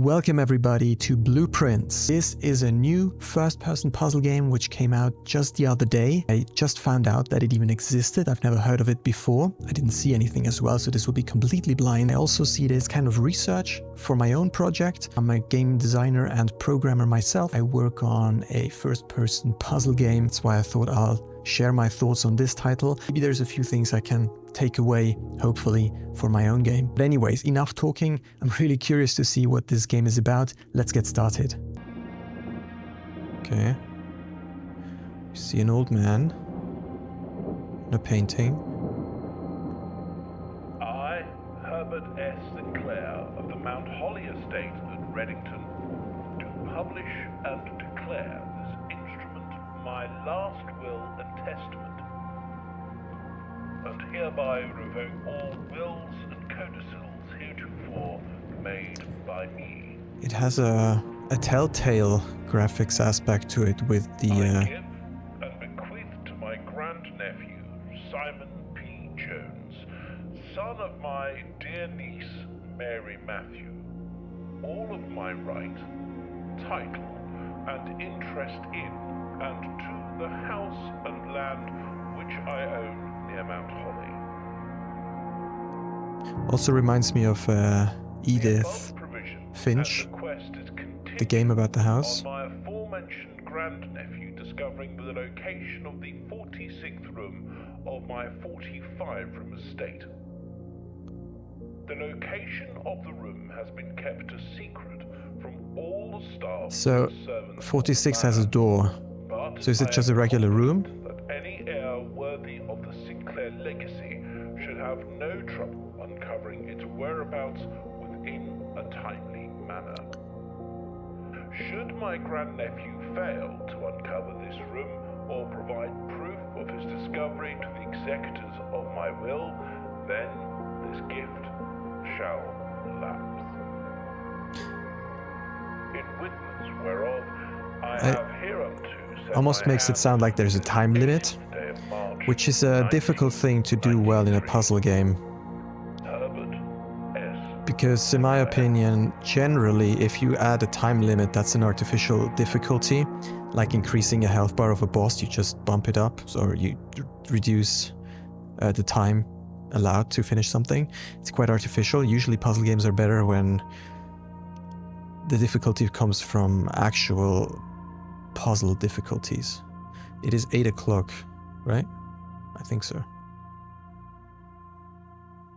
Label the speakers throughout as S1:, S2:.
S1: Welcome everybody to Blueprints. This is a new first-person puzzle game which came out just the other day. I just found out that it even existed. I've never heard of it before. I didn't see anything as well, so this will be completely blind. I also see it as kind of research for my own project. I'm a game designer and programmer myself. I work on a first-person puzzle game. That's why I thought I'll share my thoughts on this title. Maybe there's a few things I can take away, hopefully, for my own game. But anyways, enough talking. I'm really curious to see what this game is about. Let's get started. Okay. You see an old man in a painting.
S2: I, Herbert S. Sinclair of the Mount Holly Estate at Reddington, do publish and declare this instrument my last will and testament, and hereby revoke all wills and codicils heretofore made by me.
S1: It has a telltale graphics aspect to it with the
S2: I give and bequeath to my grandnephew, Simon P. Jones, son of my dear niece, Mary Matthew, all of my right, title, and interest in and to the house and land which I own near Mount Holly.
S1: also reminds me of Edith Finch, the game about the house.
S2: On my aforementioned grandnephew discovering the location of the 46th room of my 45-room estate. The location of the room has been kept a secret from all the staff.
S1: So,
S2: and servants
S1: 46 has a door.
S2: but
S1: So is it
S2: I
S1: just a
S2: am
S1: regular room?
S2: confident that any heir worthy of the Sinclair legacy should have no trouble uncovering its whereabouts within a timely manner. Should my grandnephew fail to uncover this room or provide proof of his discovery to the executors of my will, then this gift shall lapse. In witness whereof I have hereunto set
S1: Almost
S2: my
S1: makes it
S2: hand
S1: sound like there's a time limit,
S2: 18th day of March,
S1: which is a difficult thing to do well in a puzzle game.
S2: Herbert S.
S1: Because in my opinion, generally, if you add a time limit, that's an artificial difficulty. Like increasing a health bar of a boss, you just bump it up, or you reduce the time allowed to finish something. It's quite artificial. Usually puzzle games are better when the difficulty comes from actual puzzle difficulties. It is 8 o'clock, right? I think so.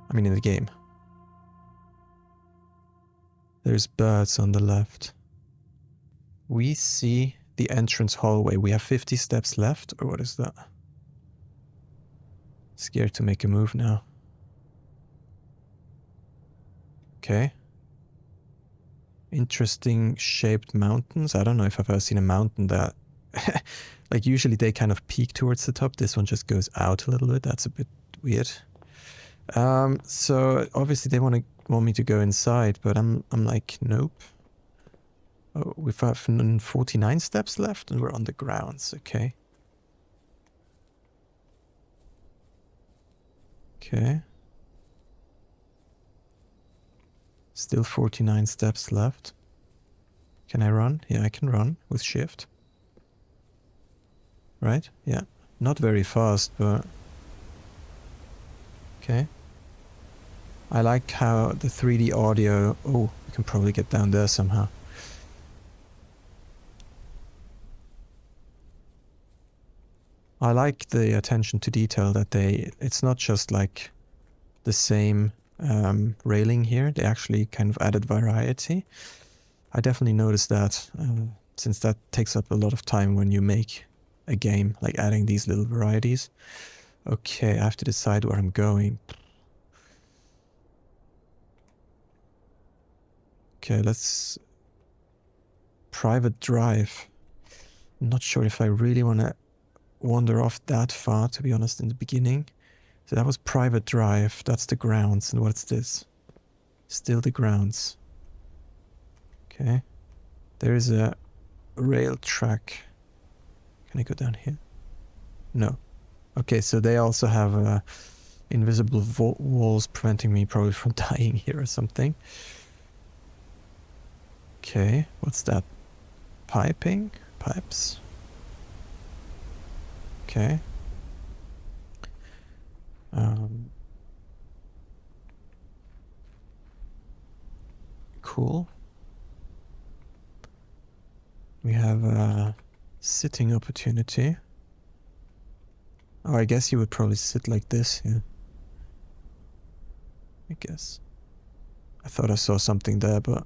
S1: I mean, in the game. There's birds on the left. We see the entrance hallway. We have 50 steps left, or what is that? Scared to make a move now. Okay. Interesting shaped mountains. I don't know if I've ever seen a mountain that... like usually they kind of peak towards the top. This one just goes out a little bit. That's a bit weird. So obviously they want me to go inside, but I'm like, nope. Oh, we've got 49 steps left and we're on the grounds. Okay. Okay. Still 49 steps left. Can I run? Yeah, I can run with shift. Right? Yeah. Not very fast, but... Okay. I like how the 3D audio... Oh, we can probably get down there somehow. I like the attention to detail that it's not just like the same railing here. They actually kind of added variety. I definitely noticed that since that takes up a lot of time when you make a game, like adding these little varieties. Okay, I have to decide where I'm going. Okay, let's... Private drive. I'm not sure if I really want to wander off that far, to be honest, in the beginning. So that was private drive. That's the grounds. And what's this? Still the grounds. Okay. There is a rail track. Can I go down here? No. Okay, so they also have invisible walls preventing me probably from dying here or something. Okay, what's that? Piping? Pipes? Okay. Cool. We have a sitting opportunity. Oh, I guess you would probably sit like this, yeah. I guess. I thought I saw something there, but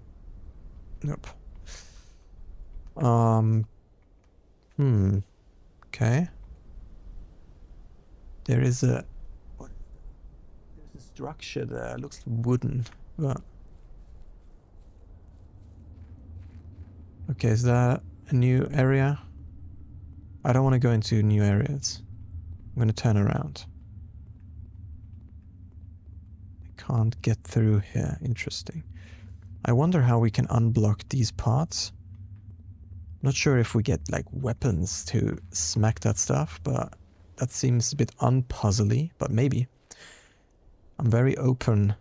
S1: nope. Okay. There's a structure there. It looks wooden, but okay, is that a new area? I don't want to go into new areas. I'm gonna turn around. I can't get through here. Interesting. I wonder how we can unblock these parts. Not sure if we get like weapons to smack that stuff, but that seems a bit unpuzzly, but maybe. I'm very open.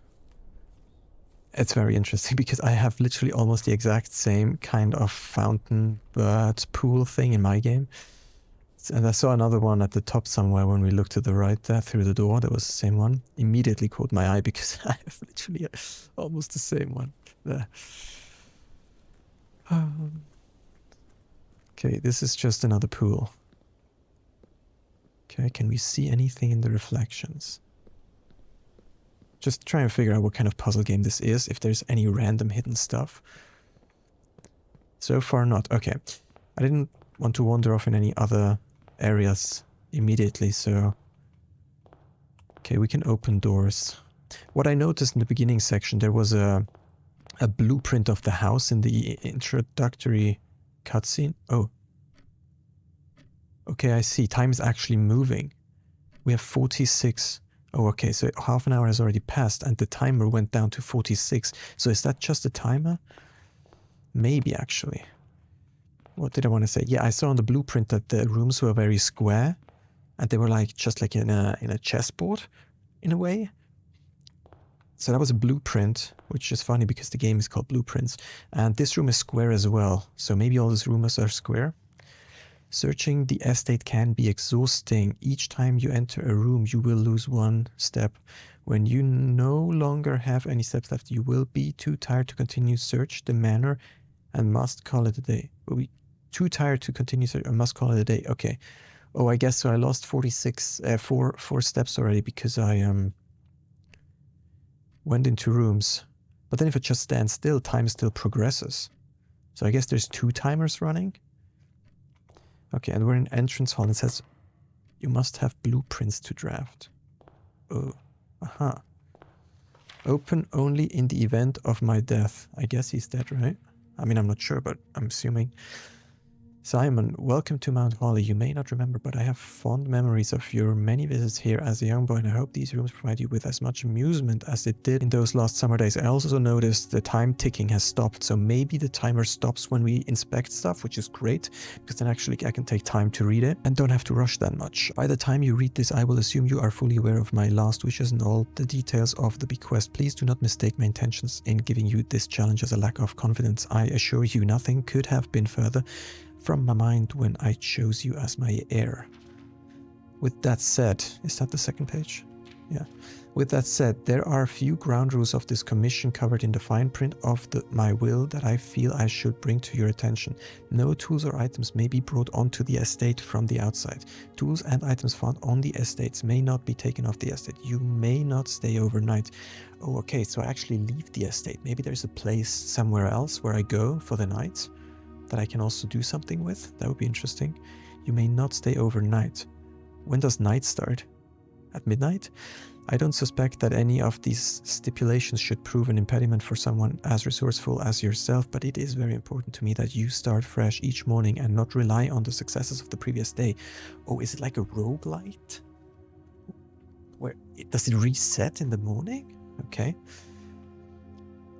S1: It's very interesting because I have literally almost the exact same kind of fountain bird pool thing in my game. And I saw another one at the top somewhere when we looked to the right there through the door. That was the same one. Immediately caught my eye because I have literally almost the same one there. Okay, this is just another pool. Okay, can we see anything in the reflections? Just trying to figure out what kind of puzzle game this is, if there's any random hidden stuff. So far not. Okay, I didn't want to wander off in any other areas immediately, so... Okay, we can open doors. What I noticed in the beginning section, there was a blueprint of the house in the introductory cutscene. Oh. Okay, I see. Time is actually moving. We have 46. Oh, okay, so half an hour has already passed and the timer went down to 46. So is that just a timer? Maybe, actually. What did I want to say? Yeah, I saw on the blueprint that the rooms were very square and they were like just like in a chessboard in a way. So that was a blueprint, which is funny because the game is called Blueprints. And this room is square as well. So maybe all these rooms are square. Searching the estate can be exhausting. Each time you enter a room, you will lose one step. When you no longer have any steps left, you will be too tired to continue search the manor and must call it a day. Will be too tired to continue search and must call it a day. Okay. Oh, I guess so. I lost 4 steps already because I went into rooms. But then if it just stands still, time still progresses. So I guess there's 2 timers running. Okay, and we're in entrance hall and it says you must have blueprints to draft. Oh, aha. Open only in the event of my death. I guess he's dead, right? I mean, I'm not sure, but I'm assuming. Simon, welcome to Mount Holly. You may not remember, but I have fond memories of your many visits here as a young boy, and I hope these rooms provide you with as much amusement as it did in those last summer days. I also noticed the time ticking has stopped, so maybe the timer stops when we inspect stuff, which is great, because then actually I can take time to read it and don't have to rush that much. By the time you read this, I will assume you are fully aware of my last wishes and all the details of the bequest. Please do not mistake my intentions in giving you this challenge as a lack of confidence. I assure you nothing could have been further from my mind when I chose you as my heir. With that said, is that the second page? Yeah. With that said, there are a few ground rules of this commission covered in the fine print of my will that I feel I should bring to your attention. No tools or items may be brought onto the estate from the outside. Tools and items found on the estates may not be taken off the estate. You may not stay overnight. Oh, okay, so I actually leave the estate. Maybe there's a place somewhere else where I go for the night that I can also do something with. That would be interesting. You may not stay overnight. When does night start? At midnight? I don't suspect that any of these stipulations should prove an impediment for someone as resourceful as yourself, but it is very important to me that you start fresh each morning and not rely on the successes of the previous day. Oh, is it like a roguelite? Does it reset in the morning? Okay.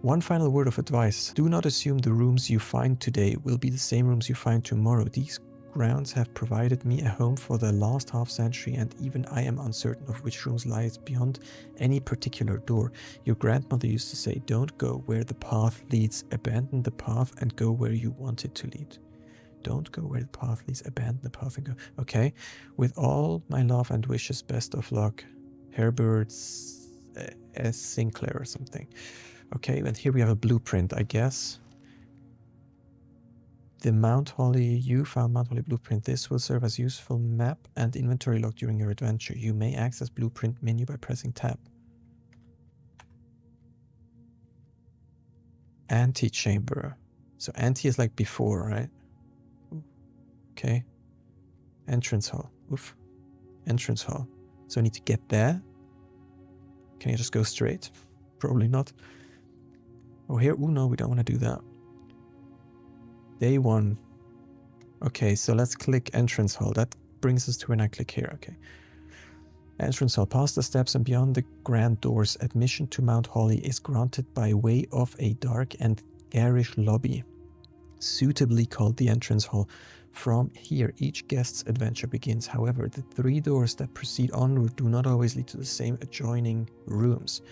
S1: One final word of advice. Do not assume the rooms you find today will be the same rooms you find tomorrow. These grounds have provided me a home for the last half-century, and even I am uncertain of which rooms lies beyond any particular door. Your grandmother used to say, don't go where the path leads, abandon the path and go where you want it to lead. Don't go where the path leads, abandon the path and go. Okay, with all my love and wishes, best of luck. Herbert S. Sinclair or something. Okay, and here we have a blueprint, I guess. The Mount Holly, you found Mount Holly blueprint. This will serve as useful map and inventory log during your adventure. You may access blueprint menu by pressing tab. Antechamber. So ante is like before, right? Okay. Entrance hall. Oof. Entrance hall. So I need to get there. Can I just go straight? Probably not. Oh, here. Oh, no, we don't want to do that. Day 1. Okay, so let's click entrance hall. That brings us to when I click here. Okay. Entrance hall. Past the steps and beyond the grand doors, admission to Mount Holly is granted by way of a dark and garish lobby, suitably called the entrance hall. From here, each guest's adventure begins. However, the 3 doors that proceed onward do not always lead to the same adjoining rooms.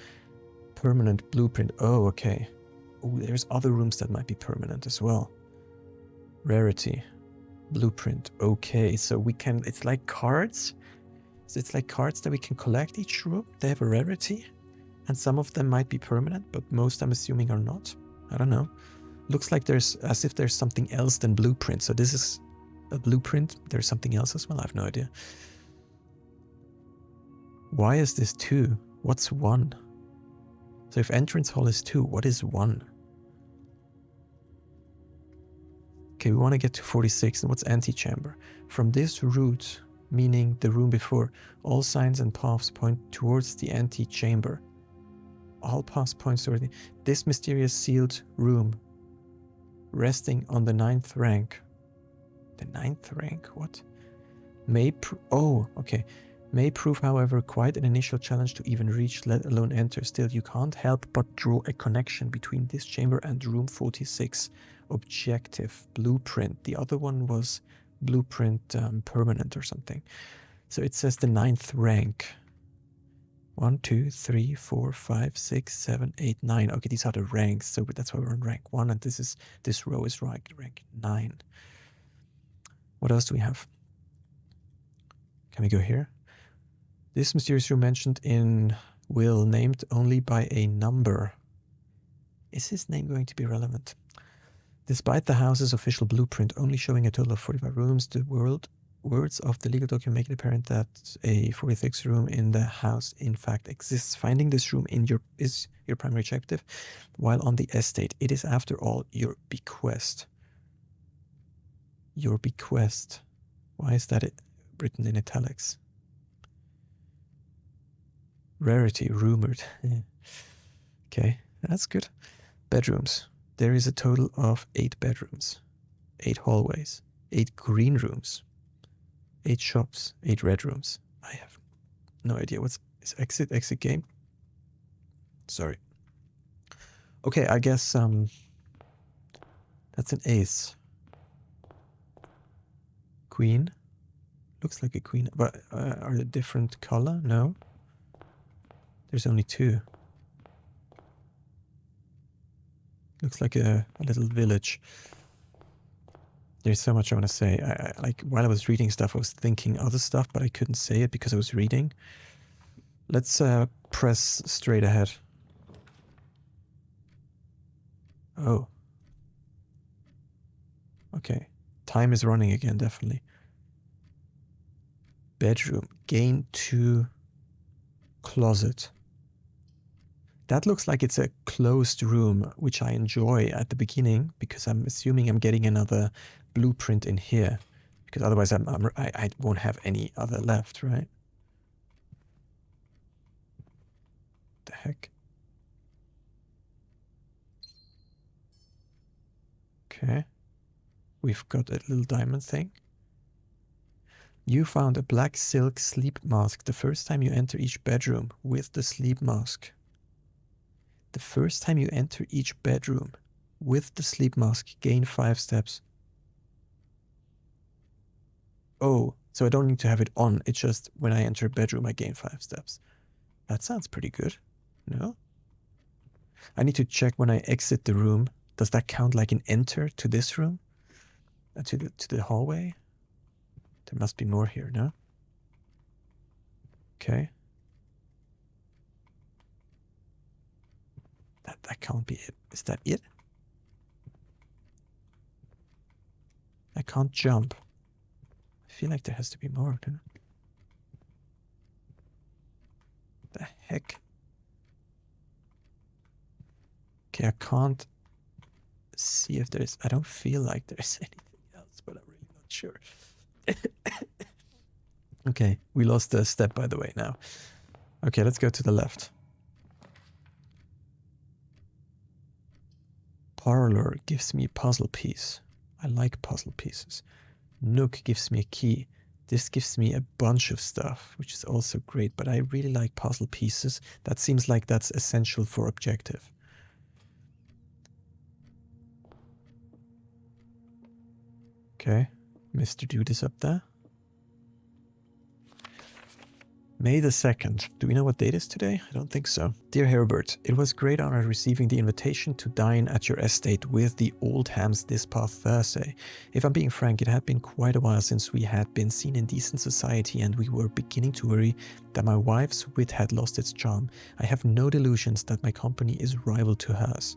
S1: Permanent blueprint. Oh, okay. Oh, there's other rooms that might be permanent as well. Rarity. Blueprint. Okay, so we can... It's like cards. So it's like cards that we can collect each room. They have a rarity. And some of them might be permanent, but most I'm assuming are not. I don't know. Looks like there's... As if there's something else than blueprint. So this is a blueprint. There's something else as well. I have no idea. Why is this 2? What's 1? So if entrance hall is 2, what is 1? Okay, we want to get to 46. And what's antechamber? From this route, meaning the room before, all signs and paths point towards the antechamber. All paths point towards this mysterious sealed room, resting on the 9th rank. The 9th rank? What? Oh, okay. May prove, however, quite an initial challenge to even reach, let alone enter. Still, you can't help but draw a connection between this chamber and room 46. Objective, blueprint. The other one was blueprint permanent or something. So it says the 9th rank. 1, 2, 3, 4, 5, 6, 7, 8, 9. Okay, these are the ranks. So that's why we're on rank 1, and this row is rank 9. What else do we have? Can we go here? This mysterious room mentioned in will, named only by a number. Is his name going to be relevant? Despite the house's official blueprint only showing a total of 45 rooms, the words of the legal document make it apparent that a 46th room in the house in fact exists. Finding this room is your primary objective, while on the estate. It is, after all, your bequest. Your bequest. Why is that written in italics? Rarity, rumored. Okay, that's good. Bedrooms. There is a total of 8 bedrooms, 8 hallways, 8 green rooms, 8 shops, 8 red rooms. I have no idea what's exit game. Sorry. Okay, I guess that's an ace. Queen. Looks like a queen, but are they different color? No. There's only 2. Looks like a little village. There's so much I want to say. I like while I was reading stuff, I was thinking other stuff, but I couldn't say it because I was reading. Let's press straight ahead. Oh. Okay. Time is running again, definitely. Bedroom. Gain 2 closet. That looks like it's a closed room, which I enjoy at the beginning because I'm assuming I'm getting another blueprint in here, because otherwise I won't have any other left, right? The heck? Okay. We've got a little diamond thing. You found a black silk sleep mask the first time you enter each bedroom with the sleep mask. The first time you enter each bedroom with the sleep mask, gain 5 steps. Oh, so I don't need to have it on. It's just when I enter a bedroom, I gain 5 steps. That sounds pretty good. No? I need to check when I exit the room. Does that count like an enter to this room? To the hallway? There must be more here, no? Okay. That can't be it. Is that it? I can't jump. I feel like there has to be more, don't I? The heck? Okay, I can't see if there's... I don't feel like there's anything else, but I'm really not sure. Okay, we lost a step, by the way, now. Okay, let's go to the left. Parlor gives me a puzzle piece. I like puzzle pieces. Nook gives me a key. This gives me a bunch of stuff, which is also great, but I really like puzzle pieces. That seems like that's essential for objective. Okay, Mr. Dude is up there. May the 2nd. Do we know what date is today? I don't think so. Dear Herbert, it was great honor receiving the invitation to dine at your estate with the Oldhams this past Thursday. If I'm being frank, it had been quite a while since we had been seen in decent society, and we were beginning to worry that my wife's wit had lost its charm. I have no delusions that my company is rival to hers.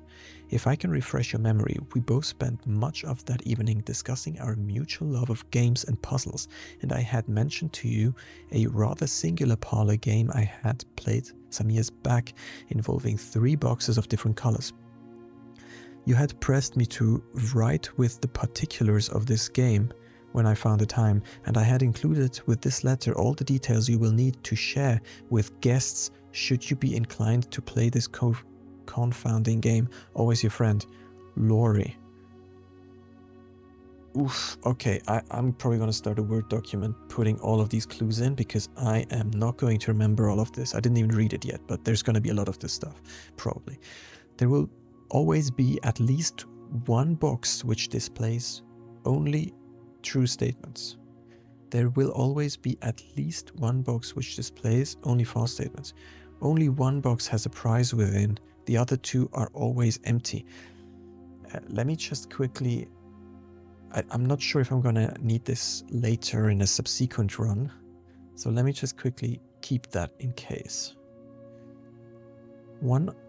S1: If I can refresh your memory, we both spent much of that evening discussing our mutual love of games and puzzles, and I had mentioned to you a rather singular parlor game I had played some years back involving 3 boxes of different colors. You had pressed me to write with the particulars of this game when I found the time, and I had included with this letter all the details you will need to share with guests should you be inclined to play this confounding game. Always your friend, Laurie. Oof, okay, I'm probably going to start a Word document putting all of these clues in, because I am not going to remember all of this. I didn't even read it yet, but there's going to be a lot of this stuff, probably. There will always be at least one box which displays only true statements. There will always be at least one box which displays only false statements. Only one box has a prize within. The other 2 are always empty. Let me just quickly... I'm not sure if I'm gonna need this later in a subsequent run. So let me just quickly keep that in case.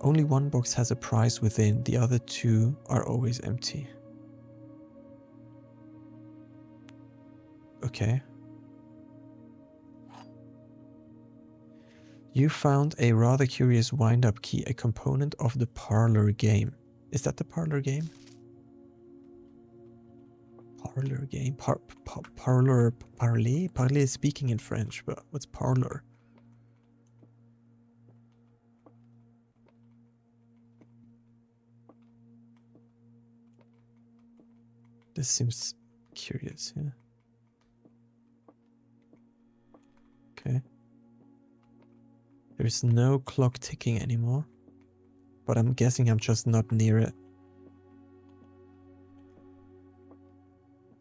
S1: Only one box has a prize within. The other 2 are always empty. Okay. You found a rather curious wind-up key, a component of the parlor game. Is that the parlor game? Parlor game? Parlor? Parler? Parler is speaking in French, but what's parlor? This seems curious, yeah. Okay. There's no clock ticking anymore, but I'm guessing I'm just not near it.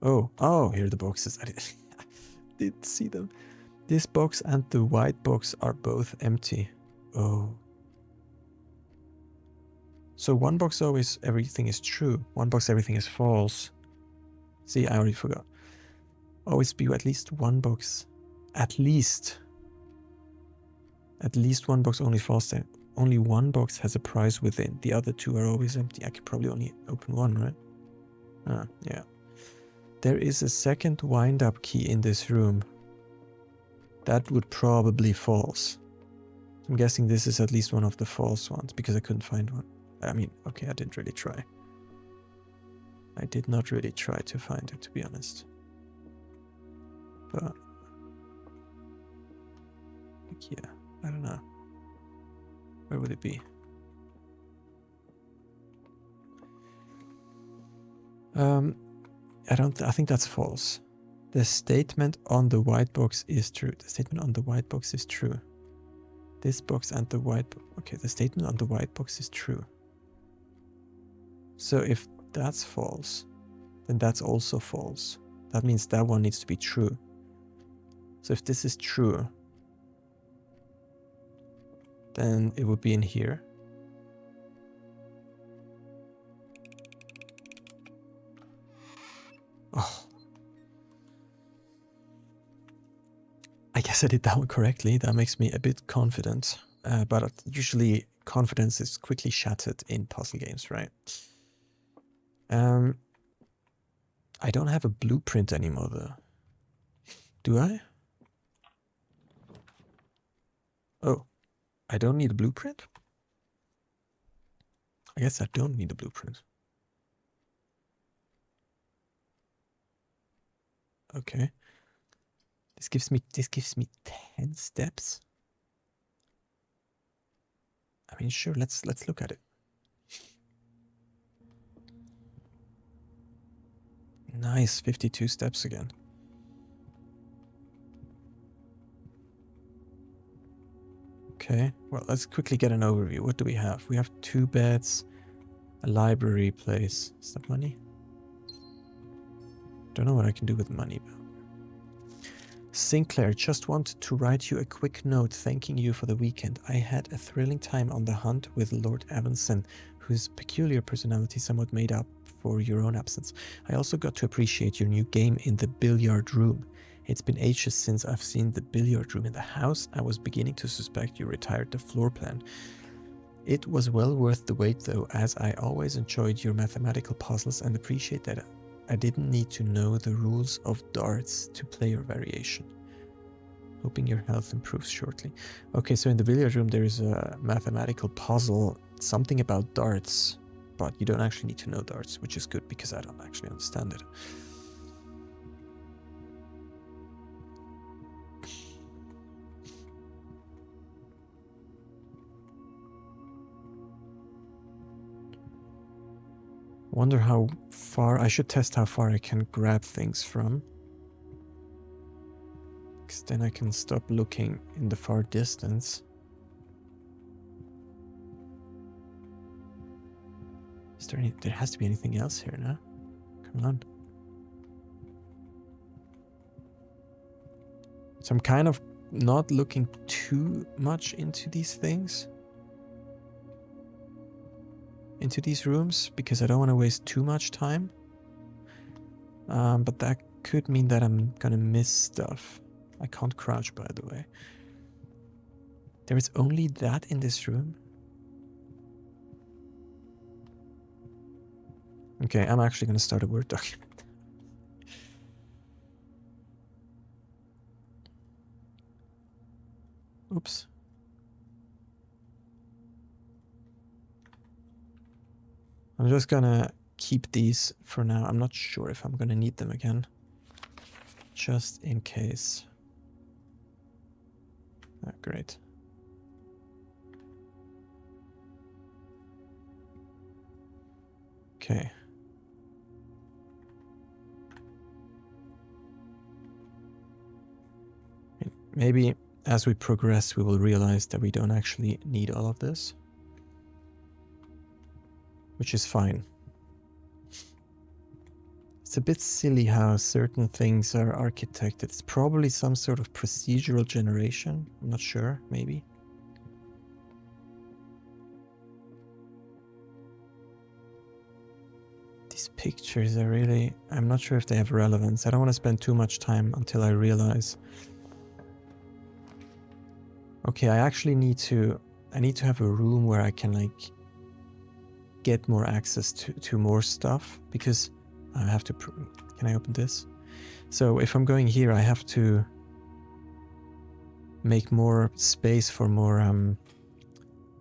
S1: Oh, here are the boxes. I didn't see them. This box and the white box are both empty. Oh. So one box always everything is true. One box everything is false. See, I already forgot. Always be at least one box. At least one box only false. Only one box has a prize within. The other 2 are always empty. I could probably only open one, right? Yeah. There is a second wind-up key in this room. That would probably false. I'm guessing this is at least one of the false ones, because I couldn't find one. I mean, okay, I didn't really try. I did not really try to find it, to be honest. But... yeah, I don't know. Where would it be? I think that's false. The statement on the white box is true. The statement on the white box is true. This box and the white box. Okay, the statement on the white box is true. So if that's false, then that's also false. That means that one needs to be true. So if this is true, then it would be in here. Oh. I guess I did that one correctly. That makes me a bit confident. But usually confidence is quickly shattered in puzzle games, right? I don't have a blueprint anymore, though. Do I? Oh, I don't need a blueprint? I guess I don't need a blueprint. Okay. This gives me 10 steps. I mean, sure, let's look at it. Nice, 52 steps again. Okay, well, let's quickly get an overview. What do we have? We have 2 beds, a library place. Is that money? Don't know what I can do with money. Sinclair, just wanted to write you a quick note thanking you for the weekend. I had a thrilling time on the hunt with Lord Evanson, whose peculiar personality somewhat made up for your own absence. I also got to appreciate your new game in the billiard room. It's been ages since I've seen the billiard room in the house. I was beginning to suspect you retired the floor plan. It was well worth the wait though, as I always enjoyed your mathematical puzzles and appreciate that I didn't need to know the rules of darts to play your variation. Hoping your health improves shortly. Okay, so in the billiard room there is a mathematical puzzle, something about darts, but you don't actually need to know darts, which is good because I don't actually understand it. Wonder how far I should test how far I can grab things from. Because then I can stop looking in the far distance. Is there any, there has to be anything else here now? Come on. So I'm kind of not looking too much into these things. Into these rooms, because I don't want to waste too much time. But that could mean that I'm gonna miss stuff. I can't crouch, by the way. There is only that in this room. Okay, I'm actually gonna start a Word document. Oops. I'm just gonna keep these for now. I'm not sure if I'm gonna need them again. Just in case. Oh, great. Okay. Maybe as we progress, we will realize that we don't actually need all of this. Which is fine. It's a bit silly how certain things are architected. It's probably some sort of procedural generation. I'm not sure, maybe. These pictures are really... I'm not sure if they have relevance. I don't want to spend too much time until I realize. Okay, I actually need to... I need to have a room where I can, like, get more access to more stuff. Because I have to... Can I open this? So if I'm going here, I have to make more space for more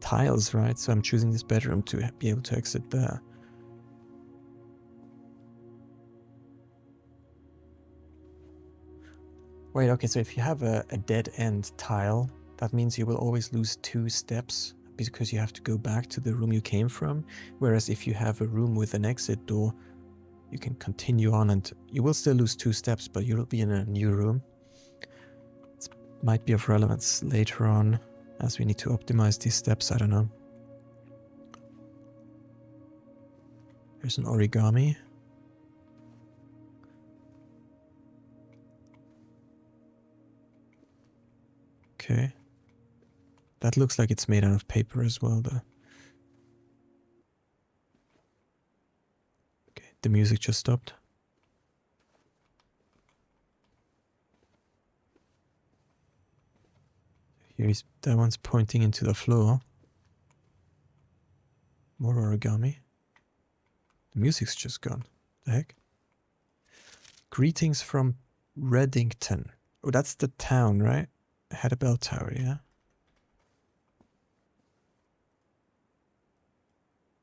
S1: tiles, right? So I'm choosing this bedroom to be able to exit there. Wait, okay, so if you have a dead end tile, that means you will always lose 2 steps because you have to go back to the room you came from. Whereas if you have a room with an exit door, you can continue on and you will still lose 2 steps, but you'll be in a new room. It might be of relevance later on as we need to optimize these steps, I don't know. There's an origami. Okay. That looks like it's made out of paper as well, though. Okay, the music just stopped. That one's pointing into the floor. More origami. The music's just gone. The heck? Greetings from Reddington. Oh, that's the town, right? Had a bell tower, yeah.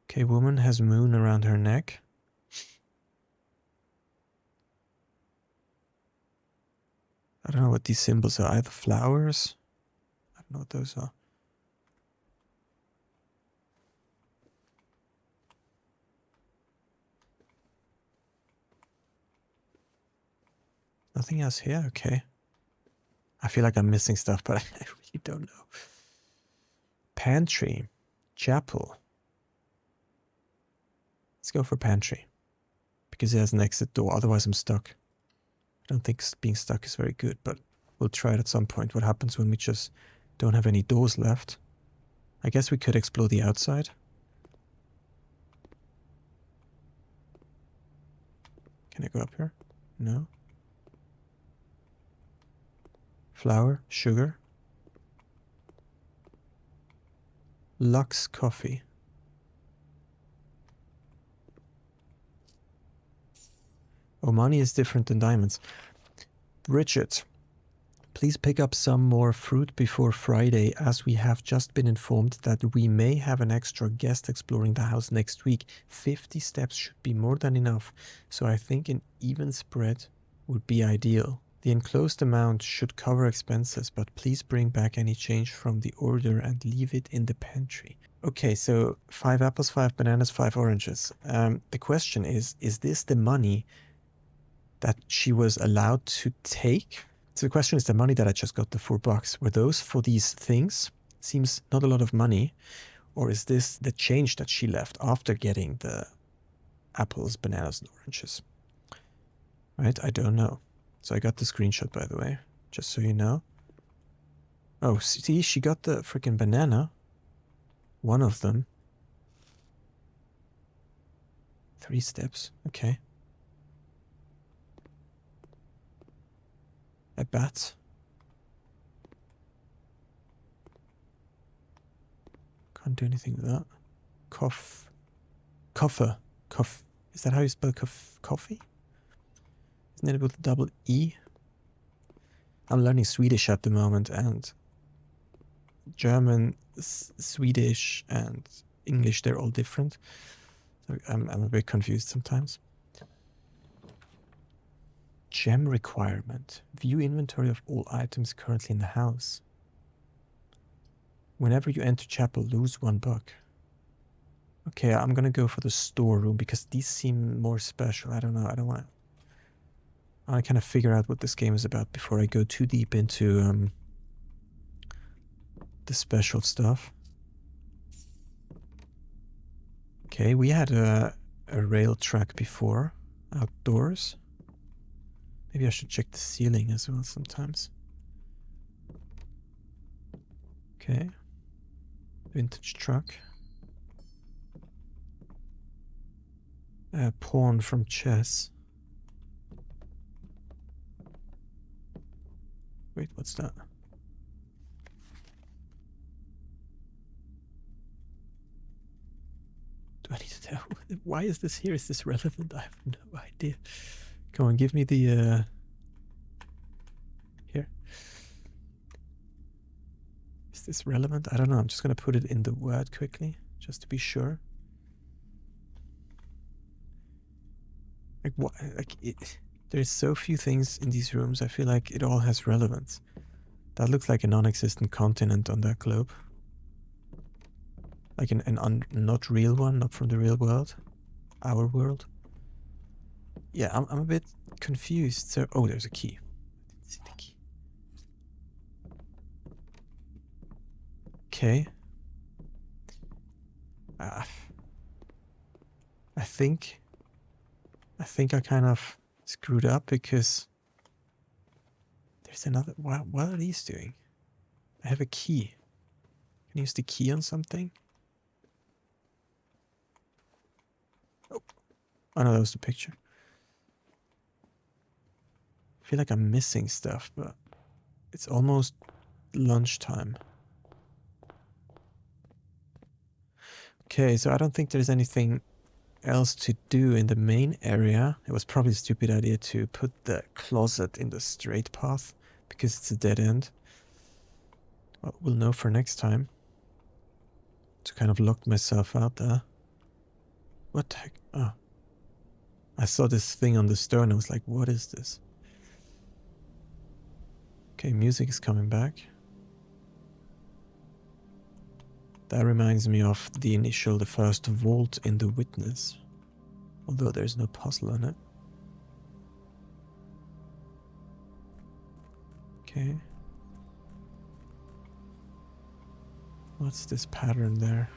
S1: Okay, woman has moon around her neck. I don't know what these symbols are. Either flowers? I don't know what those are. Nothing else here? Okay. I feel like I'm missing stuff, but I really don't know. Pantry. Chapel. Let's go for pantry. Because it has an exit door, otherwise I'm stuck. I don't think being stuck is very good, but we'll try it at some point. What happens when we just don't have any doors left? I guess we could explore the outside. Can I go up here? No. Flour, sugar. Lux coffee. Oh, money is different than diamonds. Bridget, please pick up some more fruit before Friday, as we have just been informed that we may have an extra guest exploring the house next week. 50 steps should be more than enough, so I think an even spread would be ideal. The enclosed amount should cover expenses, but please bring back any change from the order and leave it in the pantry. Okay, so 5 apples, 5 bananas, 5 oranges. The question is this the money that she was allowed to take? So the question is, the money that I just got, the $4, were those for these things? Seems not a lot of money. Or is this the change that she left after getting the apples, bananas, and oranges? Right, I don't know. So I got the screenshot, by the way, just so you know. Oh, see, she got the freaking banana. One of them. 3 steps, okay. A bat. Can't do anything with that. Coffer. Is that how you spell coffee? Isn't it with a double E? I'm learning Swedish at the moment, and German, Swedish, and English, they're all different. So I'm a bit confused sometimes. Gem requirement. View inventory of all items currently in the house. Whenever you enter chapel, lose $1. Okay, I'm gonna go for the storeroom because these seem more special. I don't know. I want to kind of figure out what this game is about before I go too deep into the special stuff. Okay, we had a rail track before, outdoors. Maybe I should check the ceiling as well sometimes. Okay. Vintage truck. Pawn from chess. Wait, what's that? Do I need to tell? Why is this here? Is this relevant? I have no idea. Come on, give me the here. Is this relevant? I don't know. I'm just gonna put it in the word quickly, just to be sure. Like what? There's so few things in these rooms. I feel like it all has relevance. That looks like a non-existent continent on that globe. Like an not real one, not from the real world. Our world. Yeah, I'm a bit confused. So, oh, there's a key. I didn't see the key. Okay. I think I kind of screwed up because there's another. What are these doing? I have a key. Can I use the key on something? Oh, oh no, that was the picture. I feel like I'm missing stuff, but it's almost lunchtime. Okay, so I don't think there's anything else to do in the main area. It was probably a stupid idea to put the closet in the straight path because it's a dead end. Well, we'll know for next time. To kind of locked myself out there. What the heck? Oh. I saw this thing on the stone. I was like, what is this? Okay, music is coming back. That reminds me of the first vault in The Witness. Although there's no puzzle on it. Okay. What's this pattern there?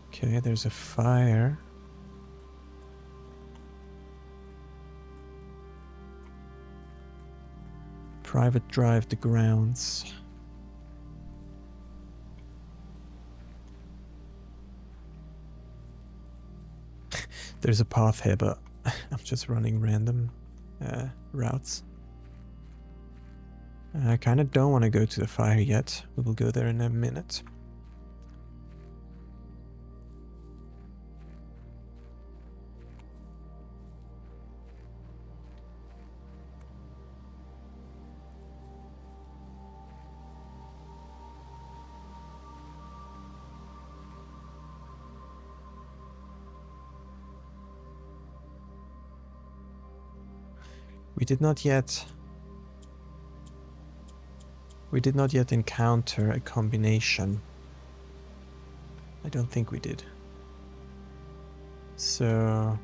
S1: Okay, there's a fire. Private drive to grounds. There's a path here, but I'm just running random routes. I kind of don't want to go to the fire yet. We will go there in a minute. We did not yet encounter a combination. I don't think we did. So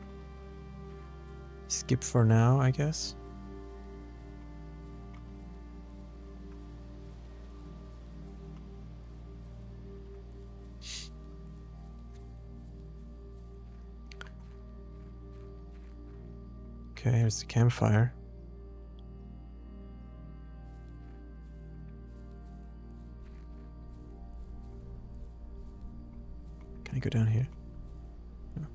S1: skip for now, I guess. Okay, here's the campfire. Can I go down here? No.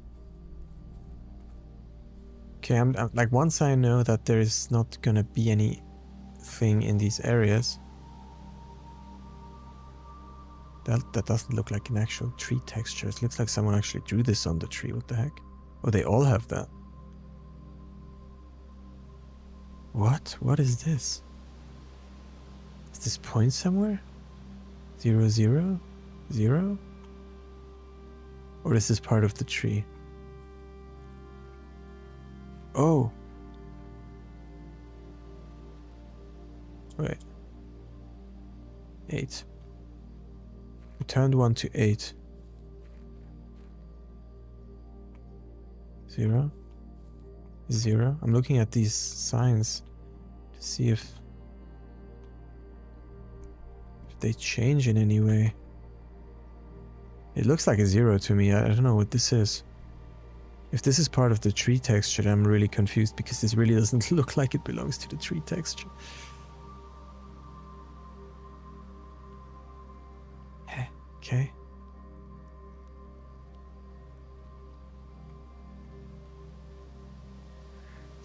S1: Okay, I'm like, once I know that there is not gonna be anything in these areas. That doesn't look like an actual tree texture. It looks like someone actually drew this on the tree. What the heck? Oh, they all have that. What? What is this? Is this point somewhere? 0, 0? 0? Or is this part of the tree? Oh! Wait. 8. We turned 1 to 8. 0? 0? I'm looking at these signs to see if they change in any way. It looks like a 0 to me. I don't know what this is. If this is part of the tree texture, I'm really confused because this really doesn't look like it belongs to the tree texture. Okay.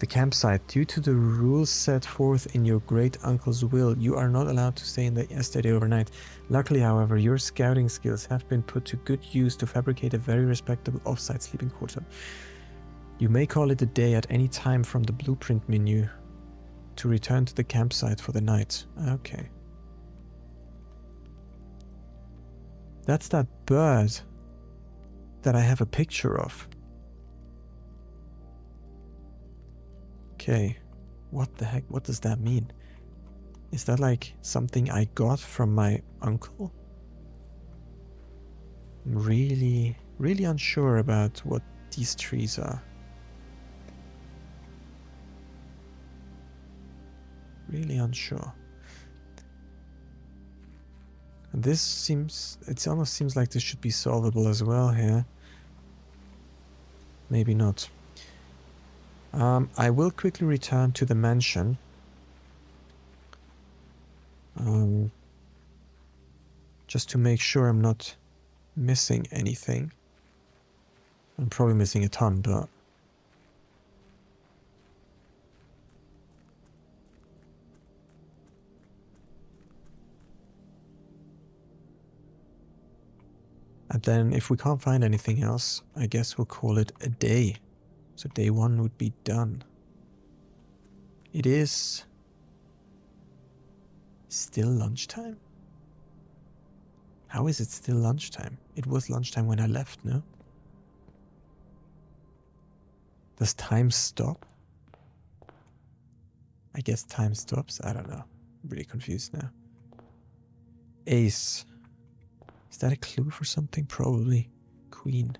S1: The campsite. Due to the rules set forth in your great uncle's will, you are not allowed to stay in the estate overnight. Luckily, however, your scouting skills have been put to good use to fabricate a very respectable off-site sleeping quarter. You may call it a day at any time from the blueprint menu to return to the campsite for the night. Okay. That's that bird that I have a picture of. Okay, what the heck? What does that mean? Is that like something I got from my uncle? I'm really unsure about what these trees are. Really unsure. And this seems, it almost seems like this should be solvable as well here. Maybe not. I will quickly return to the mansion. just to make sure I'm not missing anything. I'm probably missing a ton, but... And then if we can't find anything else, I guess we'll call it a day. So day 1 would be done. It is still lunchtime? How is it still lunchtime? It was lunchtime when I left, no? Does time stop? I guess time stops. I don't know. I'm really confused now. Ace. Is that a clue for something? Probably. Queen.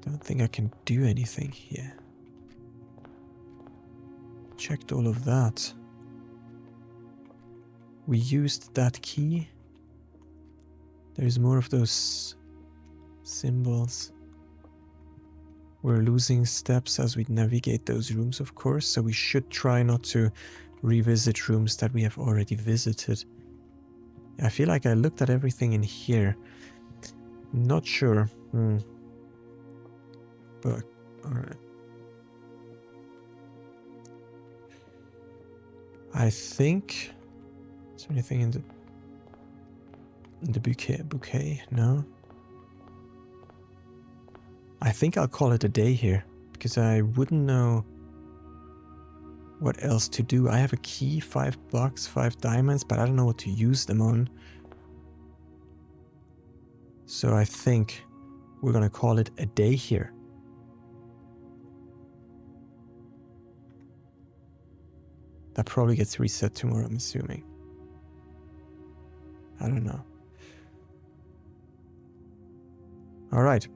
S1: Don't think I can do anything here. Checked all of that. We used that key. There's more of those symbols. We're losing steps as we navigate those rooms, of course, so we should try not to revisit rooms that we have already visited. I feel like I looked at everything in here. Not sure. But, alright. I think... Is there anything in the bouquet? No? I think I'll call it a day here, because I wouldn't know what else to do. I have a key, 5 bucks, 5 diamonds, but I don't know what to use them on. So I think we're gonna call it a day here. That probably gets reset tomorrow, I'm assuming. I don't know. Alright.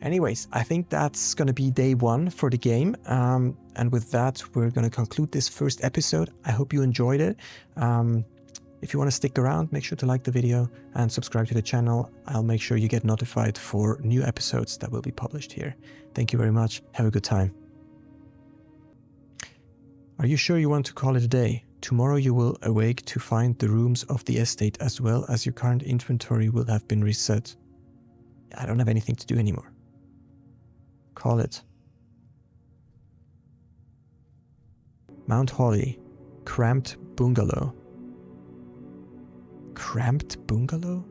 S1: Anyways, I think that's going to be day 1 for the game. And with that, we're going to conclude this first episode. I hope you enjoyed it. If you want to stick around, make sure to like the video and subscribe to the channel. I'll make sure you get notified for new episodes that will be published here. Thank you very much. Have a good time. Are you sure you want to call it a day? Tomorrow you will awake to find the rooms of the estate as well as your current inventory will have been reset. I don't have anything to do anymore. Call it. Mount Holly. Cramped bungalow. Cramped bungalow?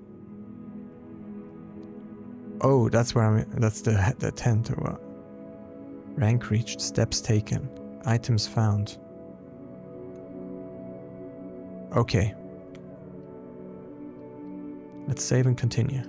S1: Oh, that's where I'm... That's the tent or what? Rank reached. Steps taken. Items found. Okay. Let's save and continue.